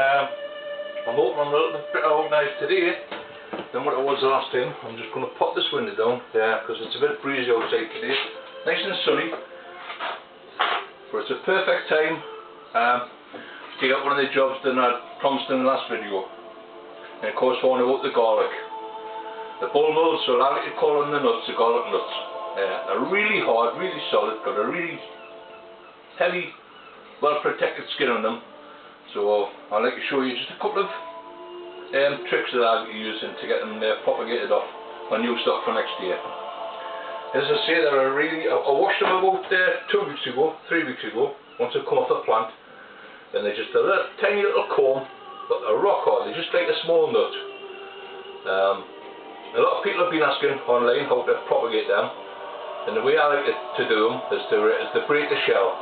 I'm hoping I'm a little bit better organised today than what it was last time. I'm just going to pop this window down because it's a bit breezy outside today. Nice and sunny. But it's a perfect time to get one of the jobs that I promised in the last video. And of course, I want to out the garlic. The bulbils, so I like to call them the nuts, the garlic nuts. They're really hard, really solid, got a really heavy, well protected skin on them. So I'd like to show you just a couple of tricks that I'll be using to get them propagated off my new stock for next year. As I say, they're really, I washed them about 3 weeks ago, once they come off the plant, and they're just a little, tiny little comb, but they're rock hard, they're just like a small nut. A lot of people have been asking online how to propagate them. And the way I like to do them is to break the shell,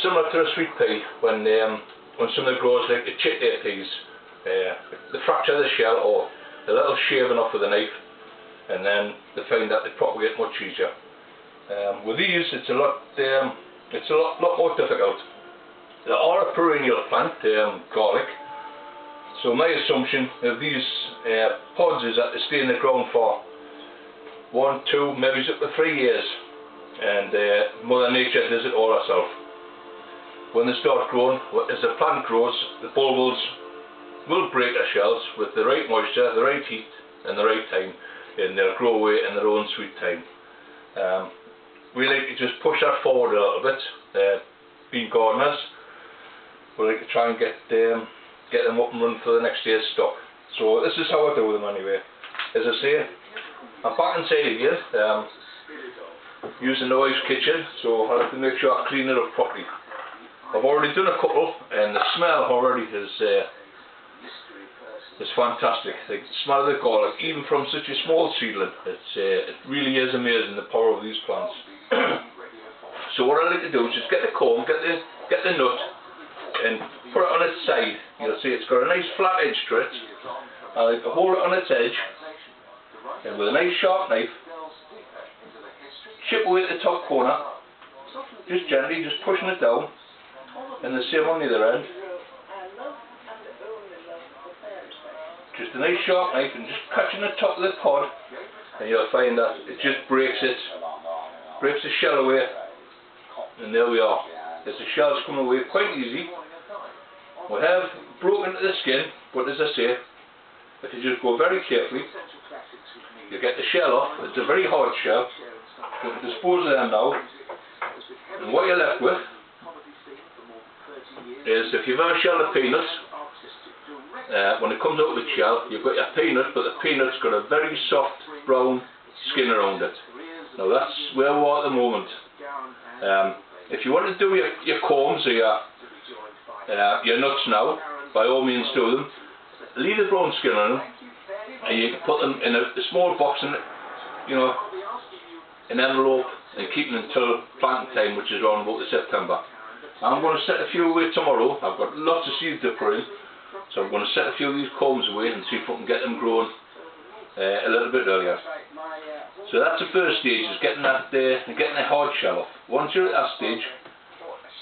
similar to a sweet pea. When some of the growers like to chip their peas, they fracture the shell or a little shaving off with a knife, and then they find that they propagate much easier. With these, it's a lot more difficult. They are a perennial plant, garlic. So my assumption of these pods is that they stay in the ground for 1, 2, maybe up to 3 years, and Mother Nature does it all herself. When they start growing, as the plant grows, the bulbils will break their shells with the right moisture, the right heat, and the right time, and they'll grow away in their own sweet time. We like to just push that forward a little bit. Being gardeners, we like to try and get them up and running for the next year's stock. So this is how I do them anyway. As I say, I'm back inside again, using the wife's kitchen, so I have to make sure I clean it up properly. I've already done a couple, and the smell already is fantastic. The smell of the garlic, even from such a small seedling, it really is amazing, the power of these plants. So what I like to do is just get the comb, get the nut, and put it on its side. You'll see it's got a nice flat edge to it. I like to hold it on its edge, and with a nice sharp knife, chip away at the top corner, just gently, just pushing it down, and the same on the other end. Just a nice sharp knife and just catching the top of the pod, and you'll find that it just breaks the shell away, and there we are. As the shells come away quite easy. We have broken the skin, but as I say, if you just go very carefully, you get the shell off. It's a very hard shell. You can dispose of them now, and what you're left with is, if you've ever shelled a peanut, when it comes out of the shell, you've got your peanut, but the peanut's got a very soft brown skin around it. Now that's where we are at the moment. If you want to do your combs or your nuts now, by all means do them. Leave the brown skin on them, and you can put them in a small box and an envelope, and keep them until planting time, which is around about September. I'm going to set a few away tomorrow. I've got lots of seeds to put in, so I'm going to set a few of these combs away and see if I can get them growing a little bit earlier. So that's the first stage, is getting the hard shell off. Once you're at that stage,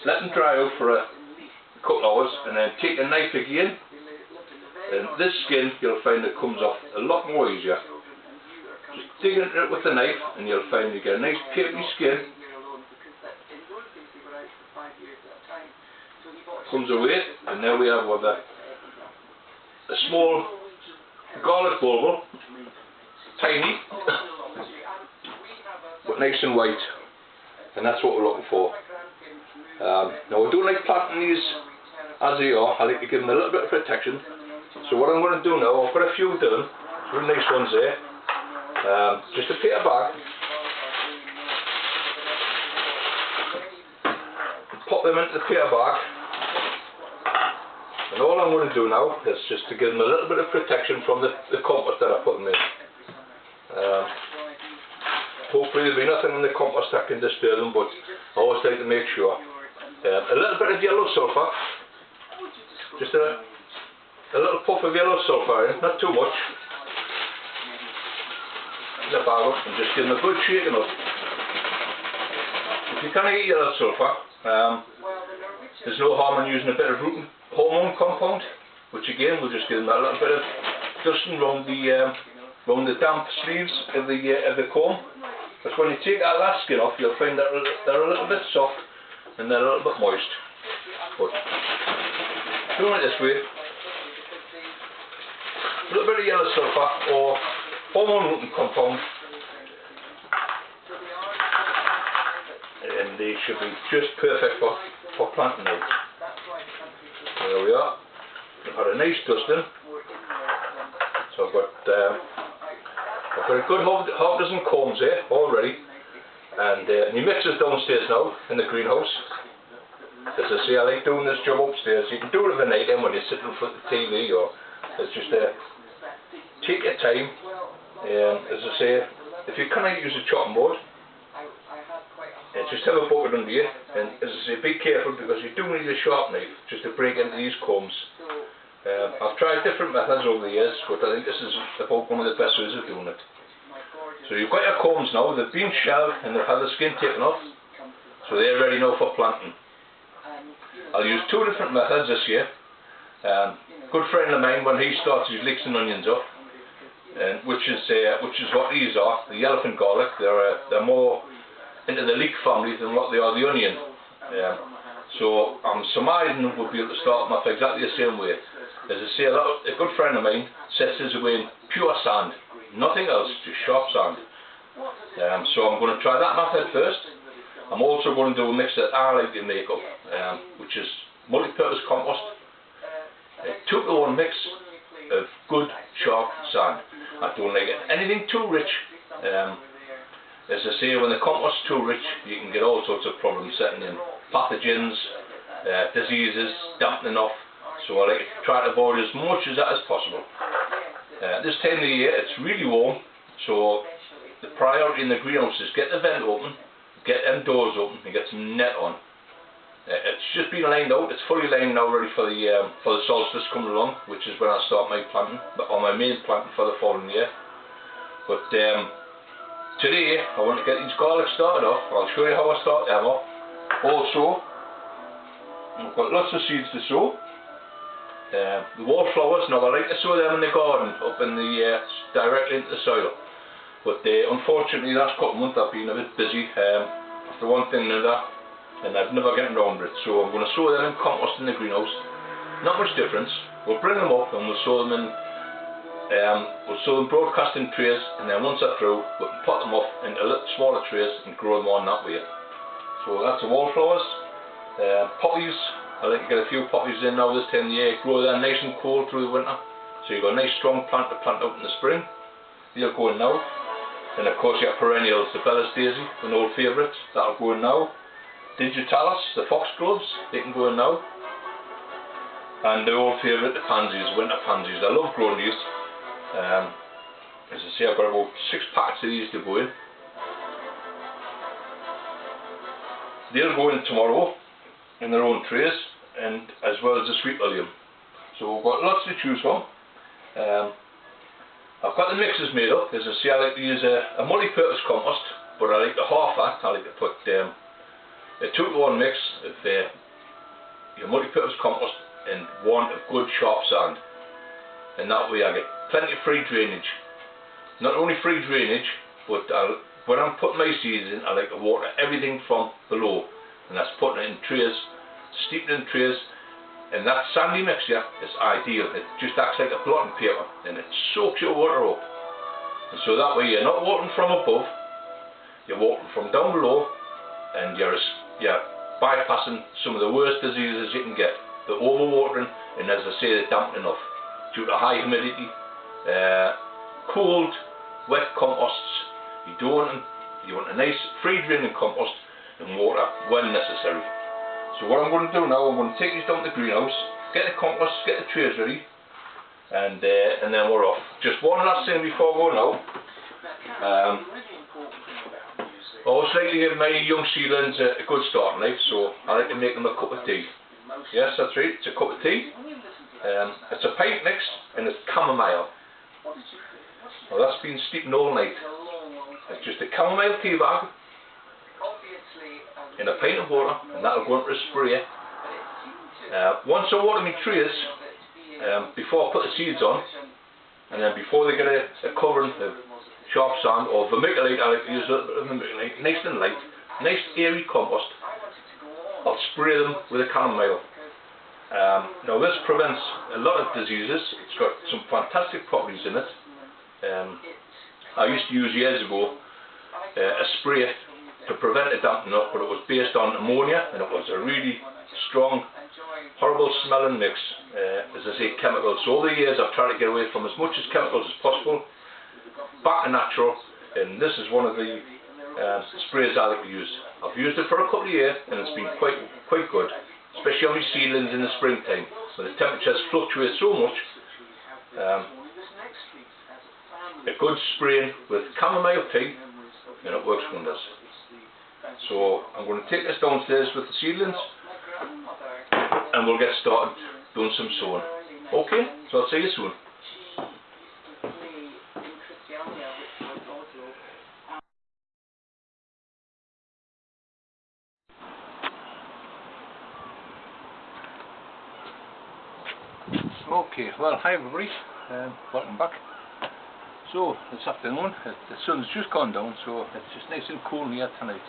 let them dry out for a couple hours, and then take a knife again, and this skin you'll find it comes off a lot more easier. Just dig into it with the knife, and you'll find you get a nice papery skin. Comes away, and there we have with a small garlic bulb, tiny, but nice and white, and that's what we're looking for. Now I don't like planting these as they are. I like to give them a little bit of protection. So what I'm going to do now, I've got a few done, really nice ones there. Just a paper bag, pop them into the paper bag, and all I'm going to do now is just to give them a little bit of protection from the compost that I put them in. Hopefully there'll be nothing in the compost that can disturb them, but I always like to make sure. A little bit of yellow sulphur, just a little puff of yellow sulphur in, not too much. The bag up and just give them a good shaking up. If you can't get yellow sulphur, there's no harm in using a bit of hormone compound, which again will just give them that little bit of dusting around the damp sleeves of the comb. Because when you take that last skin off, you'll find that they're a little bit soft and they're a little bit moist. But doing it this way, a little bit of yellow sulphur or hormone rooting compound, and they should be just perfect for planting out. There we are. I've had a nice dusting. So I've got a good half dozen combs here already, and my mixer's downstairs now in the greenhouse. As I say, I like doing this job upstairs. You can do it overnight then when you're sitting in front of the TV, or it's just take your time. As I say, if you cannot use a chopping board, just have a bucket under you, and as I say, be careful because you do need a sharp knife just to break into these combs. I've tried different methods over the years, but I think this is about one of the best ways of doing it. So you've got your combs now, they've been shelled and they've had the skin taken off, so they're ready now for planting. I'll use two different methods this year. A good friend of mine, when he starts his leeks and onions off, which is what these are, the elephant garlic, they're more into the leek family than what they are the onion. So I'm surmising we'll be able to start them off exactly the same way. As I say, a good friend of mine sets his away in pure sand, nothing else, just sharp sand. So I'm going to try that method first. I'm also going to do a mix that I like to make up, which is multi-purpose compost, a 2-to-1 mix of good sharp sand. I don't like anything too rich. As I say, when the compost is too rich, you can get all sorts of problems setting in. Pathogens, diseases, dampening off. So I like to try to avoid as much of that as possible. This time of the year, it's really warm, so the priority in the greenhouse is get the vent open, get them doors open, and get some net on. It's just been lined out. It's fully lined now, ready for the solstice coming along, which is when I start my planting, or my main planting for the following year. But today, I want to get these garlic started off. I'll show you how I start them off. Also, I've got lots of seeds to sow. The wallflowers, now I like to sow them in the garden, up in the directly into the soil. But unfortunately, last couple of months I've been a bit busy after one thing and another, and I've never gotten around to it. So I'm going to sow them in compost in the greenhouse. Not much difference. We'll bring them up and we'll sow them in. We'll sow them broadcast in trays, and then once they're through, we can pot them off into little smaller trays and grow them on that way. So that's the wallflowers. Poppies, I like to get a few poppies in now this time of the year, grow them nice and cold through the winter. So you've got a nice strong plant to plant out in the spring. They'll go in now. And of course you have perennials, the Bella's daisy, an old favourite, that'll go in now. Digitalis, the foxgloves, they can go in now. And the old favourite, the pansies, winter pansies. I love growing these. As I say, I've got about 6 packets of these to go in. They'll go in tomorrow in their own trays, and as well as the sweet william. So we've got lots to choose from. I've got the mixes made up. As I say, I like to use a multi-purpose compost, but I like to half that. I like to put a 2-to-1 mix of your multi-purpose compost and one of good sharp sand, and that way I get plenty of free drainage. Not only free drainage, but when I'm putting my seeds in, I like to water everything from below, and that's putting it in trays, steeped in trays, and that sandy mixture is ideal. It just acts like a blotting paper, and it soaks your water up. And so that way you're not watering from above, you're watering from down below, and you're bypassing some of the worst diseases you can get. The overwatering, and as I say, the dampening off due to high humidity, cold, wet composts. You want a nice free draining compost and water when necessary. So what I'm going to do now, I'm going to take these down to the greenhouse, get the compost, get the trays ready, and then we're off. Just one last thing before I go now. I always like to give my young seedlings a good start in life, so I like to make them a cup of tea. Yes, that's right, it's a cup of tea. It's a pint mix, and it's chamomile. Well, that's been steeping all night. It's just a chamomile tea bag in a pint of water, and that'll go into a sprayer. Once I water my trays, before I put the seeds on, and then before they get a covering of sharp sand or vermiculite, I like to use a little bit of vermiculite, nice and light, nice airy compost, I'll spray them with a chamomile. Now this prevents a lot of diseases. It's got some fantastic properties in it. I used to use years ago a spray to prevent it damping up, but it was based on ammonia, and it was a really strong, horrible smelling mix, as I say, chemicals. So over the years I've tried to get away from as much as chemicals as possible, back to natural, and this is one of the sprays I like to use. I've used it for a couple of years and it's been quite good, especially on my seedlings in the springtime when the temperatures fluctuate so much. A good spraying with chamomile tea and it works wonders. So I'm going to take this downstairs with the seedlings and we'll get started doing some sowing. Okay, so I'll see you soon. Okay, well, hi everybody, welcome back. So this afternoon, the sun's just gone down, so it's just nice and cool here tonight.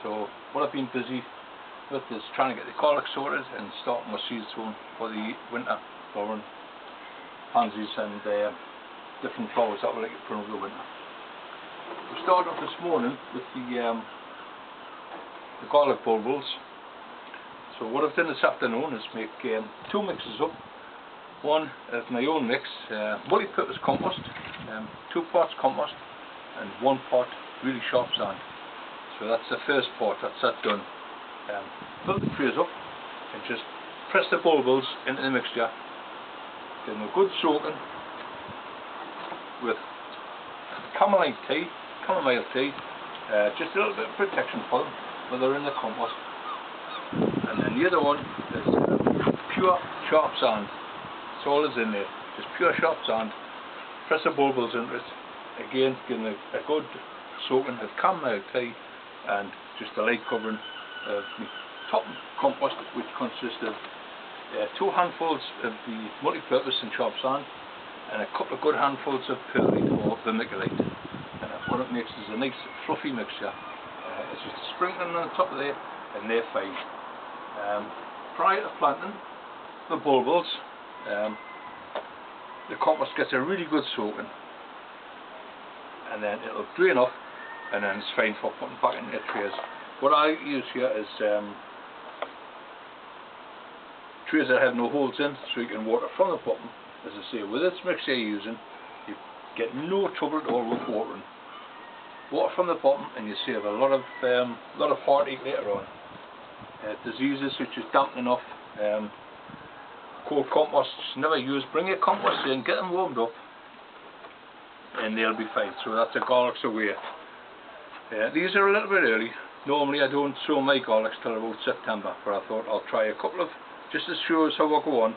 So what I've been busy with is trying to get the garlic sorted and starting my seed sowing for the winter flowering pansies and different flowers that we like to put over the winter. We started off this morning with the garlic bulbils. So what I've done this afternoon is make two mixes up. One of my own mix, multi-purpose compost, 2 parts compost and 1 part really sharp sand. So that's the first part, that's that done. Fill the trays up and just press the bulbils into the mixture. Give them a good soaking with chamomile tea, just a little bit of protection for them when they're in the compost. And then the other one is pure sharp sand. That's all is in there, just pure sharp sand. Press the bulbils into it. Again, give them a good soaking of chamomile tea and just a light covering of the top compost, which consists of 2 handfuls of the multi-purpose and sharp sand and a couple of good handfuls of perlite or vermiculite. And what it makes is a nice fluffy mixture. It's just a sprinkling on the top of there and they're fine. Prior to planting the bulbils, the compost gets a really good soaking and then it'll drain off and then it's fine for putting back into the trays. What I use here is trays that have no holes in, so you can water from the bottom. As I say, with this mixture you're using, you get no trouble at all with watering. Water from the bottom and you save a lot of heartache later on. Diseases such as dampening off, cold composts never used. Bring your compost in, get them warmed up and they'll be fine. So that's the garlics away. These are a little bit early. Normally I don't sow my garlics till about September, but I thought I'll try a couple of, just to show us how I go on,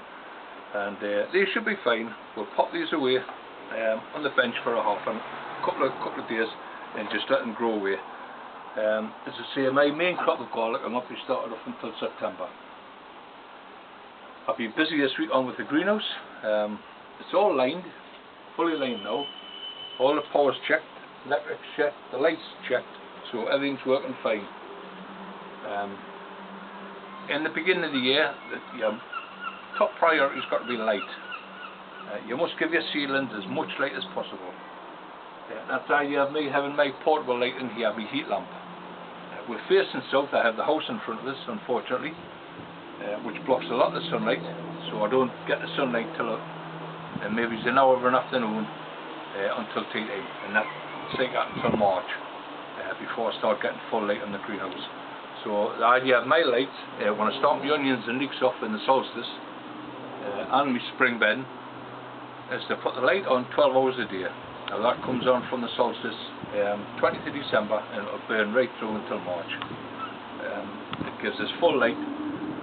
and they should be fine. We'll pop these away on the bench for a couple of days and just let them grow away. As I say, my main crop of garlic will not be started off until September. I've been busy this week on with the greenhouse. It's all lined, fully lined now. All the power's checked, electric's checked, the lights checked, so everything's working fine. In the beginning of the year, your top priority's got to be light. You must give your seedlings as much light as possible. That's the idea of me having my portable light in here, my heat lamp. We're facing south. I have the house in front of us, unfortunately, which blocks a lot of the sunlight, so I don't get the sunlight till maybe it's an hour of an afternoon until tea time, and that's like that until March, before I start getting full light on the greenhouse. So the idea of my light, when I start my onions and leeks off in the solstice and my spring bedding, is to put the light on 12 hours a day. Now that comes on from the solstice 20th of December and it'll burn right through until March. It gives us full light,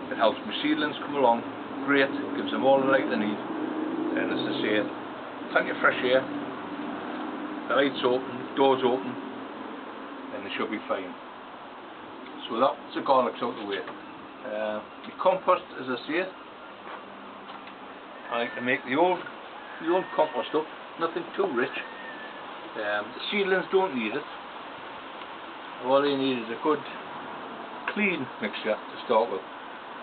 it helps my seedlings come along great, it gives them all the light they need, and as I say, plenty of fresh air, the lights open, doors open, and they should be fine. So that's the garlics out the way. The compost, as I say, I like to make the old compost up, nothing too rich. The seedlings don't need it. All they need is a good clean mixture to start with.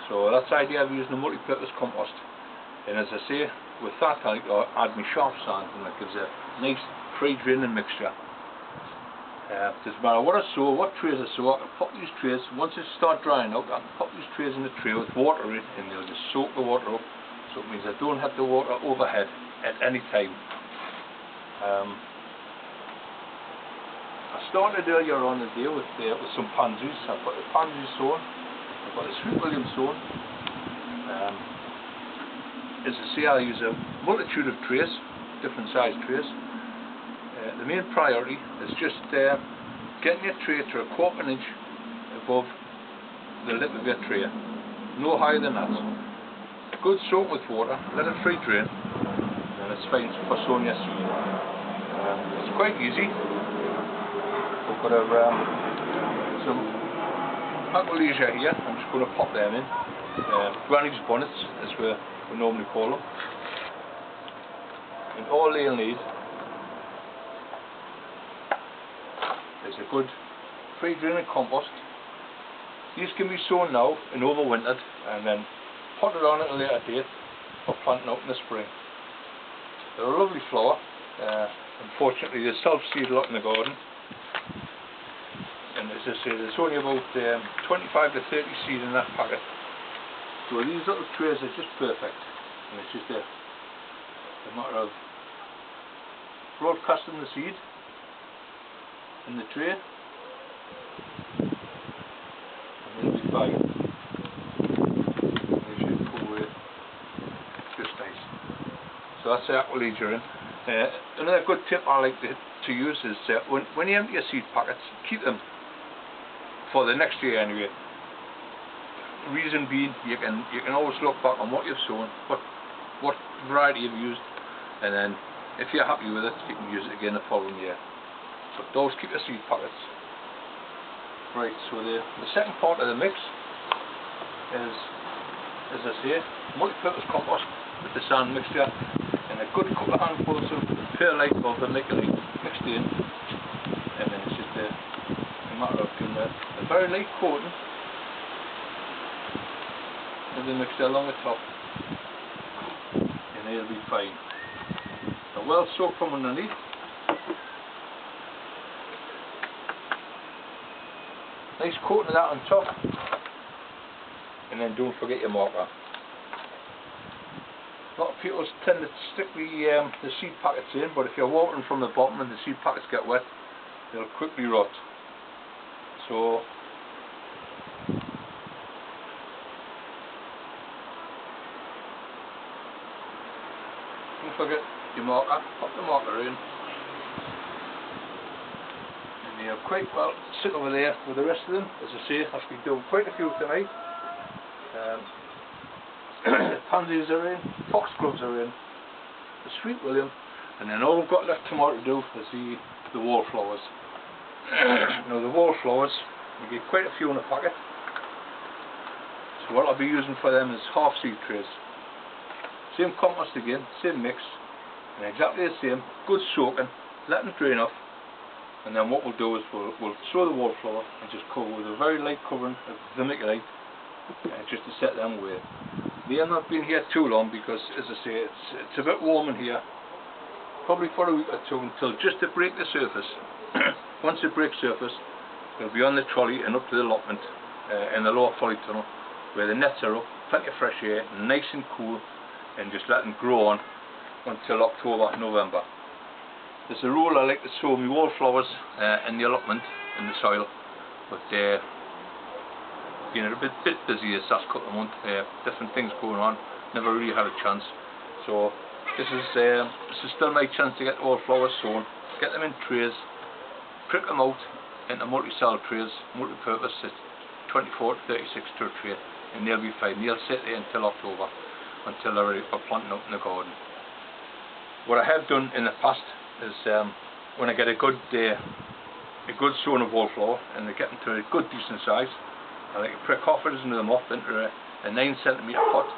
So that's the idea of using a multi-purpose compost. And as I say, with that I like to add my sharp sand, and that gives a nice free draining mixture. Doesn't matter what I sow, what trays I sow, I can pop these trays, once they start drying out, I can pop these trays in the tray with water in, and they'll just soak the water up. So it means I don't have the water overhead at any time. I started earlier on the day with some pansies. I've got the pansies sown, I've got the sweet william sown. As I say, I use a multitude of trays, different size trays. The main priority is just getting your tray to a quarter of an inch above the lip of your tray, no higher than that. Good soak with water, let it free drain, and it's fine for sowing your seed. It's quite easy. We've got some aqualesia here, I'm just going to pop them in. Granny's bonnets, as we normally call them. And all they'll need is a good free draining compost. These can be sown now and overwintered, and then potted on at a later date for planting out in the spring. They're a lovely flower. Unfortunately they self-seed a lot in the garden, and as I say, there's only about 25 to 30 seed in that packet. So these little trays are just perfect, and it's just a matter of broadcasting the seed in the tray, and it'll be fine. They should pull away just nice. So that's the aqualegia in. Another good tip I like to use is when you empty your seed packets, keep them for the next year anyway. Reason being, you can always look back on what you've sown, what variety you've used, and then if you're happy with it, you can use it again the following year. But always keep your seed packets. Right, so the second part of the mix is, as I say, multi-purpose compost with the sand mixture and a good couple of handfuls of perlite or vermiculite mixed in, and then it's just a matter of giving a very light coating of the mixture along the top, and it'll be fine. Now, well soaked from underneath. Nice coating of that on top, and then don't forget your marker. A lot of people tend to stick the seed packets in, but if you're watering from the bottom and the seed packets get wet, they'll quickly rot. So don't forget your marker, pop the marker in. They're quite well sit over there with the rest of them. As I say, I've been doing quite a few tonight. Pansies are in, foxgloves are in, the sweet william, and then all we've got left tomorrow to do is the wallflowers. Now the wallflowers, we get quite a few in a packet. So what I'll be using for them is half seed trays. Same compost again, same mix, and exactly the same, good soaking, let them drain off. And then what we'll do is we'll sow the wallflower and just cover with a very light covering of vermiculite, just to set them away. They have not been here too long because, as I say, it's a bit warm in here. Probably for a week or two until just to break the surface. Once it breaks surface, they'll be on the trolley and up to the allotment in the lower folly tunnel, where the nets are up, plenty of fresh air, nice and cool, and just let them grow on until October, November. As a rule, I like to sow my wallflowers in the allotment, in the soil, but been a bit busy this last couple of months, different things going on, never really had a chance. So this is still my chance to get wallflowers sown, get them in trays, prick them out into multi-cell trays, multi-purpose, it's 24 to 36 to a tray, and they'll be fine. They'll sit there until October, until they're ready for planting out in the garden. What I have done in the past is when I get a good sown of wallflower and they get into a good decent size, I like to prick half a dozen of them off into a 9cm pot,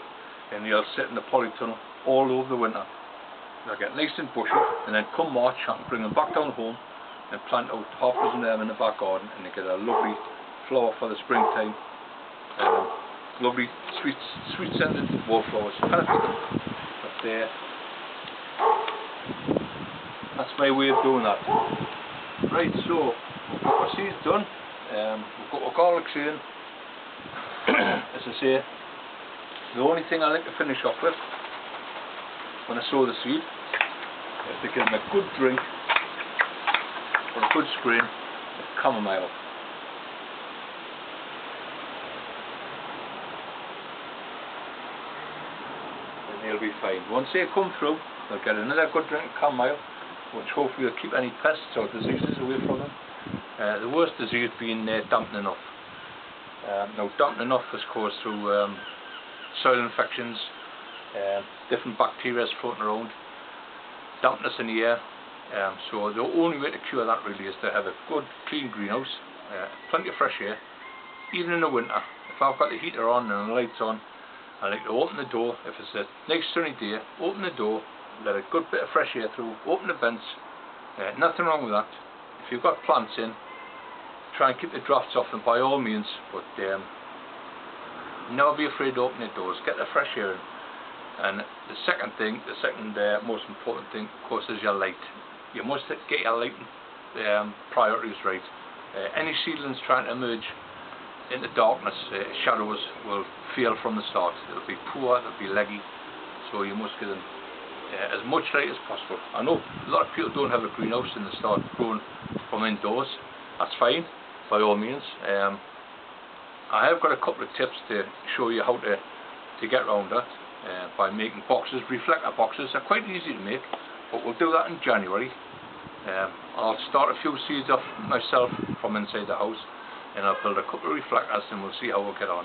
and they'll sit in the polytunnel all over the winter. They'll get nice and bushy, and then come March I can bring them back down home and plant out half a dozen of them in the back garden, and they get a lovely flower for the springtime. Lovely sweet scented wallflowers. Kind of pick them up there. That's my way of doing that. Right, so we've got our seeds done. We've got our garlics in. As I say, the only thing I like to finish off with when I sow the seed is to give them a good drink or a good strain of chamomile. And they'll be fine. Once they come through, they'll get another good drink of chamomile, which hopefully will keep any pests or diseases away from them. The worst disease being dampening off. Now dampening off is caused through soil infections, different bacteria floating around, dampness in the air. So the only way to cure that really is to have a good clean greenhouse, plenty of fresh air, even in the winter. If I've got the heater on and the lights on, I like to open the door. If it's a nice sunny day, open the door, let a good bit of fresh air through, open the vents, nothing wrong with that. If you've got plants in, try and keep the drafts off them by all means, but never be afraid to open the doors, get the fresh air in. And the second most important thing, of course, is your light. You must get your lighting priorities right. Any seedlings trying to emerge into darkness, shadows, will fail from the start. They'll be poor, they'll be leggy, so you must give them as much light as possible. I know a lot of people don't have a greenhouse and they start growing from indoors. That's fine, by all means. I have got a couple of tips to show you how to get around that by making boxes, reflector boxes. They're quite easy to make, but we'll do that in January. I'll start a few seeds off myself from inside the house, and I'll build a couple of reflectors and we'll see how we'll get on.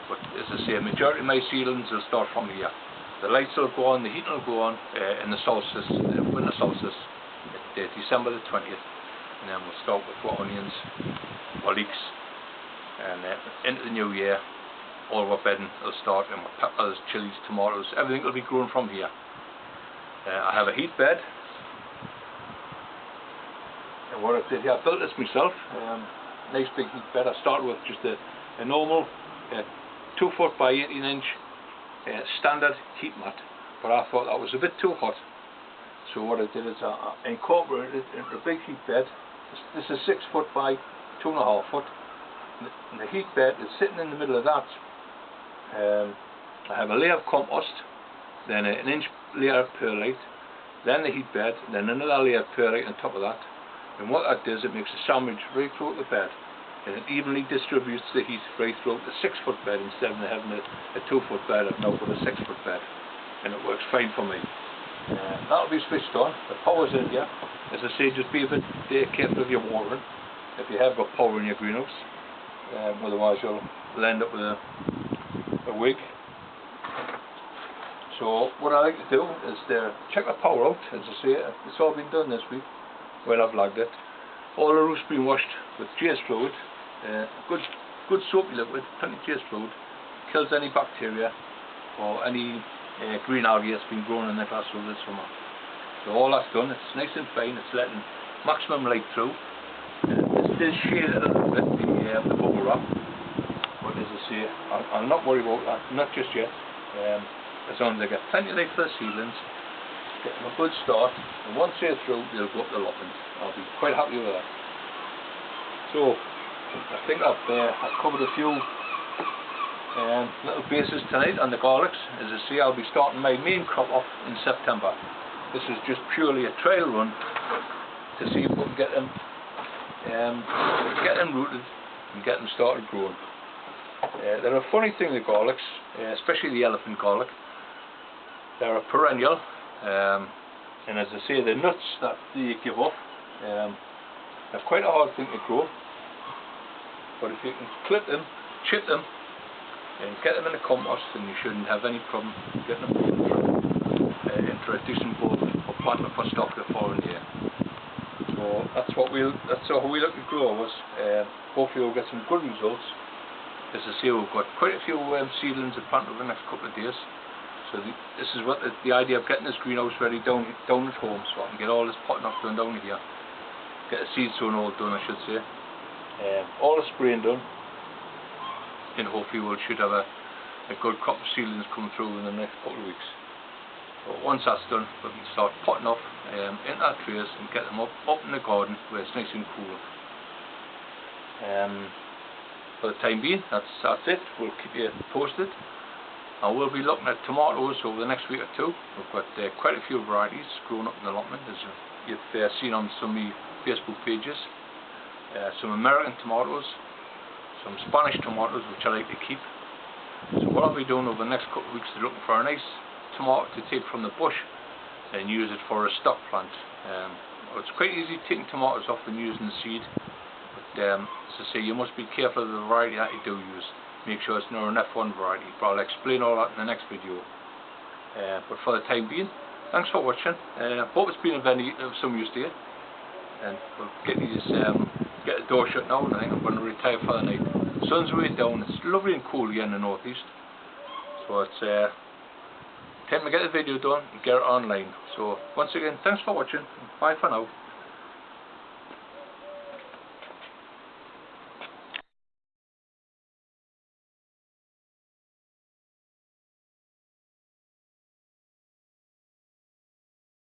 But as I say, a majority of my seedlings will start from here. The lights will go on, the heating will go on in the solstice, the winter solstice, December the 20th, and then we'll start with what, onions or leeks, and into the new year all our bedding will start, and peppers, chilies, tomatoes, everything will be grown from here. I have a heat bed, and what I did here, I built this myself, nice big heat bed. I started with just a normal 2 foot by 18 inch standard heat mat, but I thought that was a bit too hot, so what I did is I incorporated it into a big heat bed. This is 6 foot by 2.5 foot, and the heat bed is sitting in the middle of that. I have a layer of compost, then an inch layer of perlite, then the heat bed, then another layer of perlite on top of that, and what that does, it makes a sandwich right throughout the bed, and it evenly distributes the heat right throughout the 6 foot bed instead of having a 2 foot bed. I've now got a 6 foot bed, and it works fine for me. That'll be switched on, the power's in here. As I say, just be a bit careful of your watering if you have got power in your greenhouse, otherwise you'll end up with a wig. So what I like to do is to check the power out. As I say, it's all been done this week. Well, I've lagged it. All the roof's been washed with GS fluid, good soapy liquid, plenty of GS fluid, kills any bacteria or any green algae that's been growing in the glass over this summer. So all that's done, it's nice and fine, it's letting maximum light through. It's still shaded a little bit, the bubble wrap, but as I say, I'll not worry about that, not just yet. As long as I get plenty of light for the seedlings, get them a good start, and once they're through, they'll go up the lopping. I'll be quite happy with that. So, I think I've covered a few little bases tonight on the garlics. As I say, I'll be starting my main crop off in September. This is just purely a trial run to see if we can get them rooted and get them started growing. They're a funny thing, the garlics, especially the elephant garlic. They're a perennial, and as I say, the nuts that they give off, they're quite a hard thing to grow. But if you can clip them, chip them, and get them in the compost, then you shouldn't have any problem getting them into a decent bulb or planting for stock the following year. So that's how we look to grow ours. Hopefully we'll get some good results. As I say, we've got quite a few seedlings to plant over the next couple of days. So this is what the idea of getting this greenhouse ready down at home, so I can get all this potting off done down here. Get the seed sown all done, I should say. All the spraying done, and hopefully we should have a good crop of seedlings coming through in the next couple of weeks. But once that's done, we can start potting off into our trays and get them up in the garden where it's nice and cool. For the time being, that's it. We'll keep you posted. And we'll be looking at tomatoes over the next week or two. We've got quite a few varieties growing up in the allotment, as you've seen on some of my Facebook pages. Some American tomatoes, some Spanish tomatoes, which I like to keep. So what I'll be doing over the next couple of weeks is looking for a nice tomato to take from the bush and use it for a stock plant. It's quite easy taking tomatoes off and using the seed, but as I say, you must be careful of the variety that you do use. Make sure it's not an F1 variety, but I'll explain all that in the next video. But for the time being, thanks for watching. Hope it's been of some use to you. And we'll get the door shut now, and I think I'm going to retire for the night. The sun's way down, it's lovely and cool here in the northeast. So it's time to get the video done and get it online. So once again, thanks for watching. Bye for now.